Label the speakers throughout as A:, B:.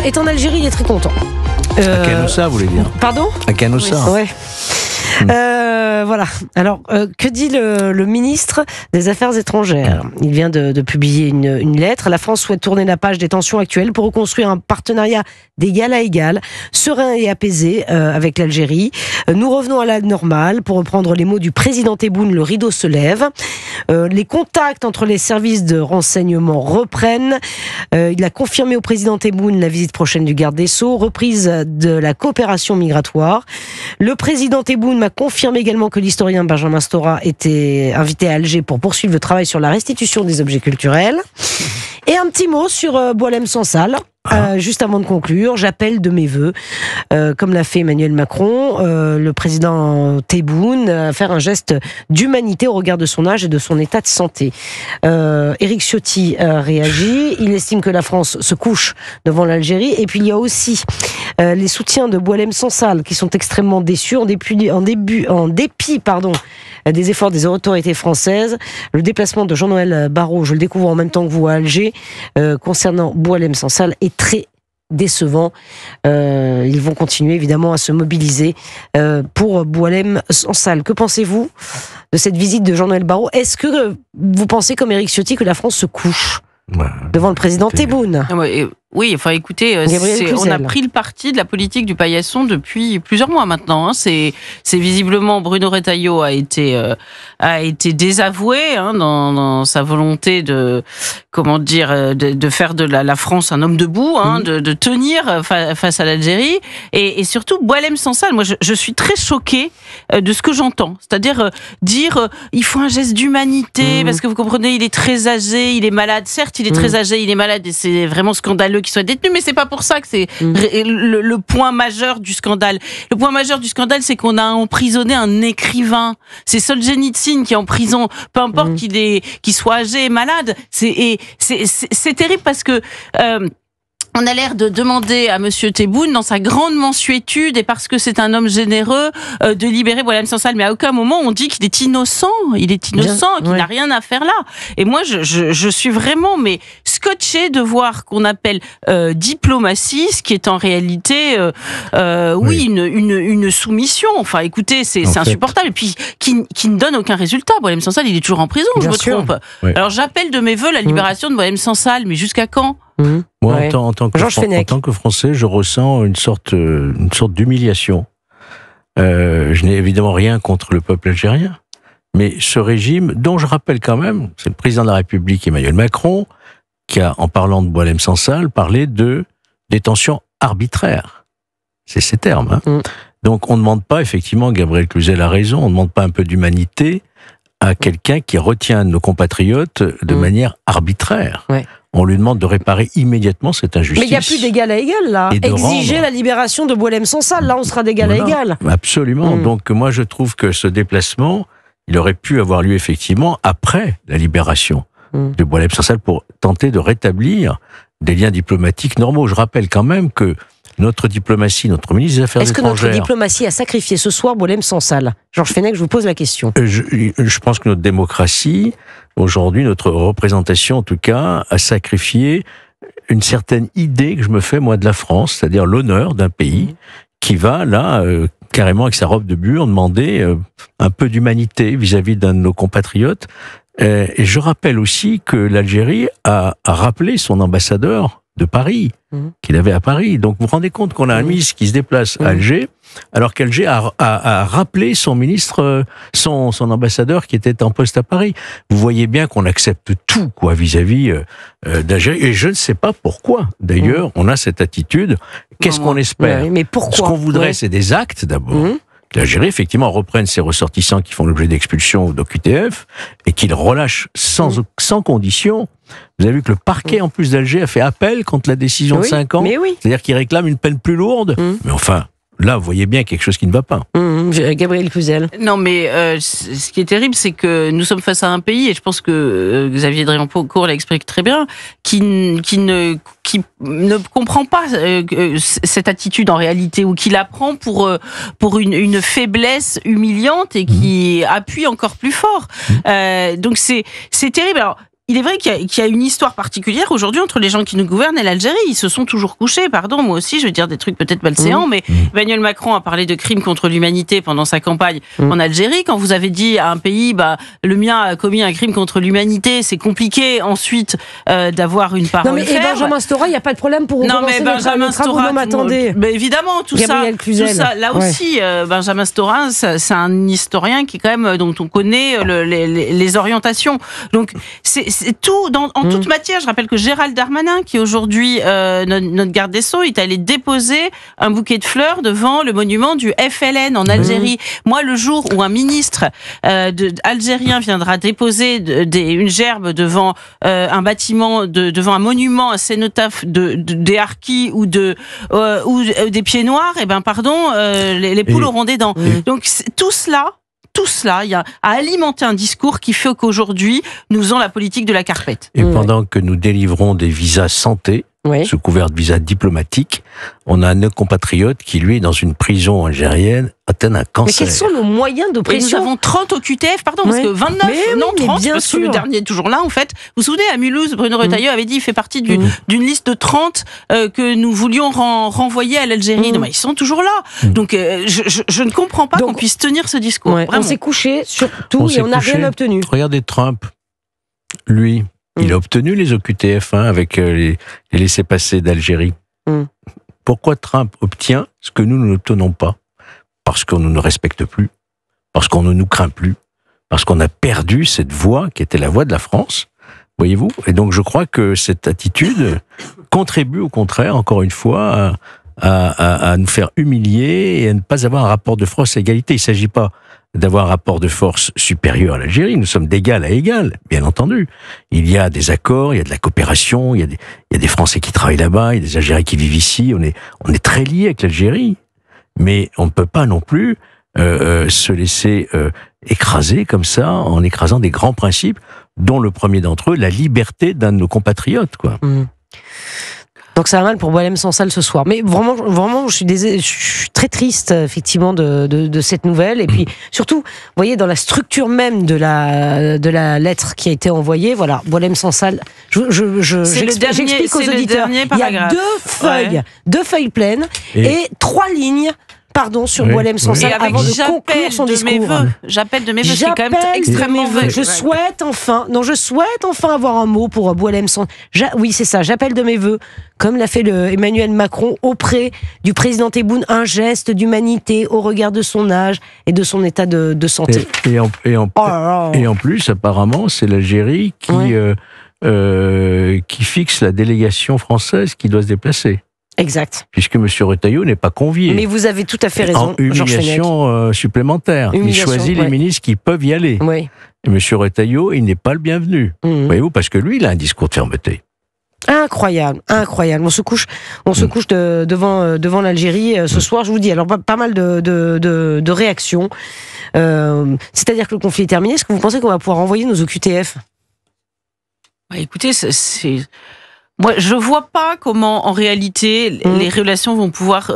A: est en Algérie, il est très content.
B: À Canossa, vous voulez dire?
A: Pardon?
B: À Canossa.
A: Oui. Ouais. Voilà. Alors, que dit le ministre des Affaires étrangères? Il vient de publier une lettre. La France souhaite tourner la page des tensions actuelles pour reconstruire un partenariat d'égal à égal, serein et apaisé avec l'Algérie. Nous revenons à la normale. Pour reprendre les mots du président Tebboune, le rideau se lève. Les contacts entre les services de renseignement reprennent. Il a confirmé au président Tebboune la visite prochaine du garde des Sceaux, reprise de la coopération migratoire. Le président Tebboune m'a confirmé également que l'historien Benjamin Stora était invité à Alger pour poursuivre le travail sur la restitution des objets culturels. Et un petit mot sur Boualem Sansal. Juste avant de conclure, j'appelle de mes vœux, comme l'a fait Emmanuel Macron, le président Tebboune, à faire un geste d'humanité au regard de son âge et de son état de santé. Éric Ciotti réagit, il estime que la France se couche devant l'Algérie, et puis il y a aussi les soutiens de Boualem Sansal qui sont extrêmement déçus en dépit des efforts des autorités françaises. Le déplacement de Jean-Noël Barrot, je le découvre en même temps que vous à Alger, concernant Boualem Sansal, est très décevant. Ils vont continuer évidemment à se mobiliser pour Boualem Sansal. Que pensez-vous de cette visite de Jean-Noël Barrot? Est-ce que vous pensez, comme Éric Ciotti, que la France se couche devant le président Tebboune?
C: Oui, enfin écoutez, on a pris le parti de la politique du paillasson depuis plusieurs mois maintenant. C'est visiblement Bruno Retailleau a été désavoué dans sa volonté de faire de la France un homme debout, de tenir face à l'Algérie, et surtout Boualem Sansal. Moi, je suis très choquée de ce que j'entends, c'est-à-dire dire il faut un geste d'humanité parce que vous comprenez, il est très âgé, il est malade. Certes, il est très âgé, il est malade, et c'est vraiment scandaleux qu'il soit détenu, mais c'est pas pour ça que c'est le point majeur du scandale. Le point majeur du scandale, c'est qu'on a emprisonné un écrivain. C'est Solzhenitsyn qui est en prison, peu importe qu'il soit âgé et malade. C'est terrible parce que on a l'air de demander à Monsieur Tebboune, dans sa grande mansuétude, et parce que c'est un homme généreux, de libérer Boualem Sansal. Mais à aucun moment on dit qu'il est innocent. Il est innocent, qu'il n'a rien à faire là. Et moi, je suis vraiment scotché de voir qu'on appelle diplomatie, ce qui est en réalité, une soumission. Enfin, écoutez, c'est insupportable. Et puis, qui ne donne aucun résultat. Boualem Sansal, il est toujours en prison, je me trompe. Oui. Alors, j'appelle de mes vœux la libération de Boualem Sansal, mais jusqu'à quand?
B: Moi, en tant que Français, je ressens une sorte d'humiliation. Je n'ai évidemment rien contre le peuple algérien, mais ce régime, dont je rappelle quand même, c'est le président de la République, Emmanuel Macron, qui a, en parlant de Boualem Sansal, parlé de détention arbitraire. C'est ces termes. Donc on ne demande pas, effectivement, Gabriel Cluzel a raison, on ne demande pas un peu d'humanité à quelqu'un qui retient nos compatriotes de manière arbitraire. On lui demande de réparer immédiatement cette injustice.
A: Mais il n'y a plus d'égal à égal, là. Exiger la libération de Boualem Sansal, là, on sera d'égal à égal.
B: Absolument. Donc, moi, je trouve que ce déplacement, il aurait pu avoir lieu, effectivement, après la libération de Boualem Sansal pour tenter de rétablir des liens diplomatiques normaux. Je rappelle quand même que notre diplomatie, notre ministre des Affaires étrangères...
A: Est-ce que notre diplomatie a sacrifié ce soir Boualem Sansal? Georges Fenech, je vous pose la question.
B: Je pense que notre démocratie, aujourd'hui, notre représentation, en tout cas, a sacrifié une certaine idée que je me fais, moi, de la France, c'est-à-dire l'honneur d'un pays qui va, là, carrément avec sa robe de bure, demander un peu d'humanité vis-à-vis d'un de nos compatriotes. Et je rappelle aussi que l'Algérie a rappelé son ambassadeur de Paris, qu'il avait à Paris. Donc vous vous rendez compte qu'on a un ministre qui se déplace à Alger, alors qu'Alger a rappelé son ministre, son ambassadeur qui était en poste à Paris. Vous voyez bien qu'on accepte tout, quoi, vis-à-vis d'Algérie. Et je ne sais pas pourquoi. D'ailleurs, on a cette attitude. Qu'est-ce qu'on espère?
A: Mais pourquoi?
B: Ce qu'on voudrait, c'est des actes, d'abord. Que l'Algérie, effectivement, reprenne ses ressortissants qui font l'objet d'expulsion ou d'OQTF et qu'il relâche sans condition. Vous avez vu que le parquet, en plus d'Alger, a fait appel contre la décision de 5 ans. C'est-à-dire qu'il réclame une peine plus lourde. Mais enfin, là, vous voyez bien quelque chose qui ne va pas.
A: Gabriel Cluzel.
C: Non, mais ce qui est terrible, c'est que nous sommes face à un pays, et je pense que Xavier Driancourt l'explique très bien, qui ne comprend pas cette attitude en réalité, ou qui la prend pour une faiblesse humiliante et qui appuie encore plus fort. Donc c'est terrible. Alors, il est vrai qu'il y a une histoire particulière aujourd'hui entre les gens qui nous gouvernent et l'Algérie. Ils se sont toujours couchés, pardon, moi aussi, je vais dire des trucs peut-être malséants, mais Emmanuel Macron a parlé de crimes contre l'humanité pendant sa campagne en Algérie. Quand vous avez dit à un pays, le mien a commis un crime contre l'humanité, c'est compliqué ensuite d'avoir une parole ferme.
A: Non mais Benjamin Stora, il n'y a pas de problème pour recommencer
C: Benjamin Stora,
A: mais
C: évidemment, tout ça, là aussi, Benjamin Stora, c'est un historien qui quand même, dont on connaît les orientations. Donc, c'est tout, en toute matière. Je rappelle que Gérald Darmanin, qui aujourd'hui, notre garde des Sceaux, est allé déposer un bouquet de fleurs devant le monument du FLN en Algérie. Moi, le jour où un ministre algérien viendra déposer une gerbe devant un bâtiment, devant un monument, un cénotaphe des harkis ou des pieds noirs, les poules auront des dents. Donc, tout cela, il y a à alimenter un discours qui fait qu'aujourd'hui, nous avons la politique de la carpette.
B: Et pendant que nous délivrons des visas santé, sous couvert de visas diplomatiques, on a un compatriote qui, lui, est dans une prison algérienne, atteint un cancer.
A: Mais quels sont nos moyens de pression ?
C: Et nous avons 30 au QTF, parce que 29, 30, parce que le dernier est toujours là, en fait. Vous vous souvenez, à Mulhouse, Bruno Retailleau avait dit, il fait partie d'une liste de 30 que nous voulions renvoyer à l'Algérie. Non, mais ils sont toujours là. Donc, je ne comprends pas qu'on puisse tenir ce discours.
A: On s'est couché sur tout et on n'a rien obtenu.
B: Regardez Trump, lui, il a obtenu les OQTF avec les laissez-passer d'Algérie. Pourquoi Trump obtient ce que nous n'obtenons pas ? Parce qu'on ne nous respecte plus, parce qu'on ne nous craint plus, parce qu'on a perdu cette voix qui était la voix de la France, voyez-vous ? Et donc je crois que cette attitude contribue au contraire, encore une fois, à nous faire humilier et à ne pas avoir un rapport de force à égalité. Il ne s'agit pas d'avoir un rapport de force supérieur à l'Algérie. Nous sommes d'égal à égal, bien entendu. Il y a des accords, il y a de la coopération, il y a des Français qui travaillent là-bas, il y a des Algériens qui vivent ici. On est très liés avec l'Algérie. Mais on ne peut pas non plus se laisser écraser comme ça, en écrasant des grands principes, dont le premier d'entre eux, la liberté d'un de nos compatriotes, quoi.
A: Donc ça va mal pour Boualem Sansal ce soir. Mais vraiment, je suis très triste effectivement de cette nouvelle. Et puis surtout, vous voyez, dans la structure même de la lettre qui a été envoyée, voilà, Boualem Sansal. J'explique aux auditeurs. Il y a deux feuilles pleines et 3 lignes. Sur Boualem Sansal avant de conclure son discours.
C: J'appelle de mes vœux, c'est quand même extrêmement vrai.
A: Je souhaite enfin avoir un mot pour Boualem Sansal. Oui, c'est ça, j'appelle de mes vœux, comme l'a fait Emmanuel Macron auprès du président Tebboune, un geste d'humanité au regard de son âge et de son état de santé.
B: Et en plus, apparemment, c'est l'Algérie qui fixe la délégation française qui doit se déplacer.
A: Exact.
B: Puisque M. Retailleau n'est pas convié.
A: Mais vous avez tout à fait raison, Georges Fenech.
B: Humiliation supplémentaire. Il choisit les ministres qui peuvent y aller.
A: Oui.
B: Et M. Retailleau, il n'est pas le bienvenu. Voyez-vous, parce que lui, il a un discours de fermeté.
A: Incroyable. On se couche devant l'Algérie ce soir. Je vous dis, alors pas mal de réactions. C'est-à-dire que le conflit est terminé. Est-ce que vous pensez qu'on va pouvoir envoyer nos OQTF ?
C: Écoutez, moi, je vois pas comment, en réalité, les relations vont pouvoir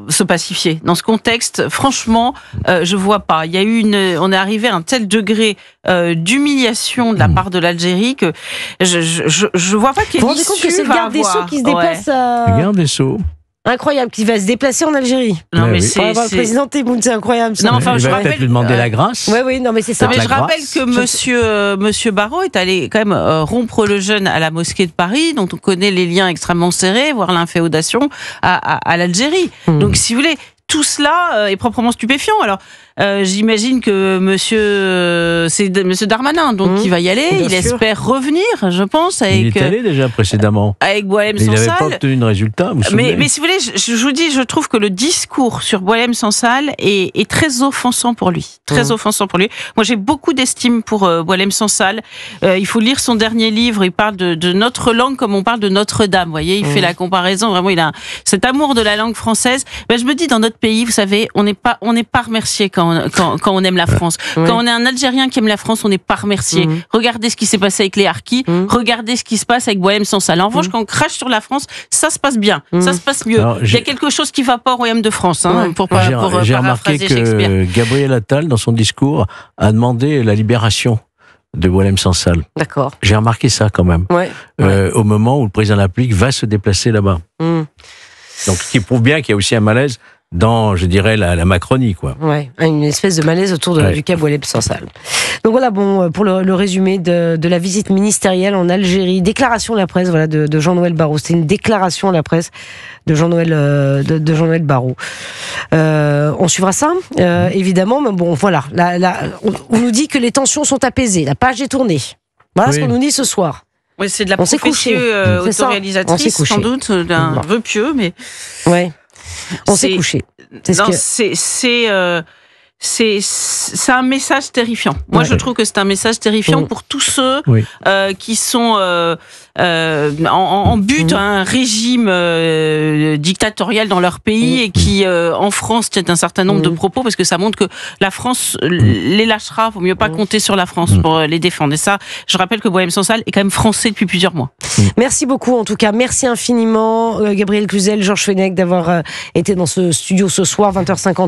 C: se pacifier. Dans ce contexte, franchement, je vois pas. Il y a eu on est arrivé à un tel degré d'humiliation de la part de l'Algérie que je vois pas quelle issue va avoir. Vous vous rendez compte que
A: c'est le garde des Sceaux qui se déplace
B: Le garde des Sceaux.
A: Incroyable, qui va se déplacer en Algérie.
C: Non, mais
A: pour avoir le président Tebboune, c'est incroyable. Ça.
B: Non, enfin, je rappelle peut-être lui demander la grâce.
A: Oui, non, mais c'est ça.
C: Mais je rappelle que Monsieur Barrot est allé quand même rompre le jeûne à la mosquée de Paris, dont on connaît les liens extrêmement serrés, voire l'inféodation à l'Algérie. Donc, si vous voulez, tout cela est proprement stupéfiant. Alors, j'imagine que Monsieur Darmanin, donc, qui va y aller, il espère revenir, je pense, avec.
B: Il est allé déjà précédemment.
C: Avec Boualem Sansal.
B: Il n'avait pas obtenu de résultat, vous vous souvenez.
C: Mais si vous voulez, je vous dis, je trouve que le discours sur Boualem Sansal est très offensant pour lui. Très offensant pour lui. Moi, j'ai beaucoup d'estime pour Boualem Sansal. Il faut lire son dernier livre. Il parle de notre langue comme on parle de Notre-Dame. Vous voyez, il fait la comparaison. Vraiment, il a cet amour de la langue française. Je me dis, dans notre pays, vous savez, on n'est pas remercié quand on aime la France. Quand on est un Algérien qui aime la France, on n'est pas remercié. Regardez ce qui s'est passé avec les harkis. Regardez ce qui se passe avec Boualem Sansal. En revanche, quand on crache sur la France, ça se passe bien. Ça se passe mieux. Alors, il y a quelque chose qui ne va pas au royaume de France, pour
B: j'ai remarqué que Gabriel Attal, dans son discours, a demandé la libération de Boualem Sansal.
A: D'accord.
B: J'ai remarqué ça quand même.
A: Ouais.
B: Au moment où le président de la République va se déplacer là-bas. Donc, ce qui prouve bien qu'il y a aussi un malaise dans, je dirais, la Macronie, quoi.
A: Ouais, une espèce de malaise autour du cas Boualem Sansal. Donc voilà, bon, pour le résumé de la visite ministérielle en Algérie, déclaration à la presse, voilà, de Jean-Noël Barrot. C'était une déclaration à la presse de Jean-Noël Barrot. On suivra ça, évidemment, mais bon, voilà. On nous dit que les tensions sont apaisées, la page est tournée. Voilà ce qu'on nous dit ce soir.
C: Oui, c'est de la prophétie autoréalisatrice, sans doute, d'un vœu pieux, mais...
A: Ouais. On s'est couché.
C: C'est un message terrifiant. Moi, je trouve que c'est un message terrifiant pour tous ceux qui sont en but à un régime dictatorial dans leur pays et qui, en France, tiennent un certain nombre de propos parce que ça montre que la France les lâchera. Il ne vaut mieux pas compter sur la France pour les défendre. Et ça, je rappelle que Boualem Sansal est quand même français depuis plusieurs mois.
A: Merci beaucoup, en tout cas. Merci infiniment, Gabriel Cluzel, Georges Fenech, d'avoir été dans ce studio ce soir, 20h58.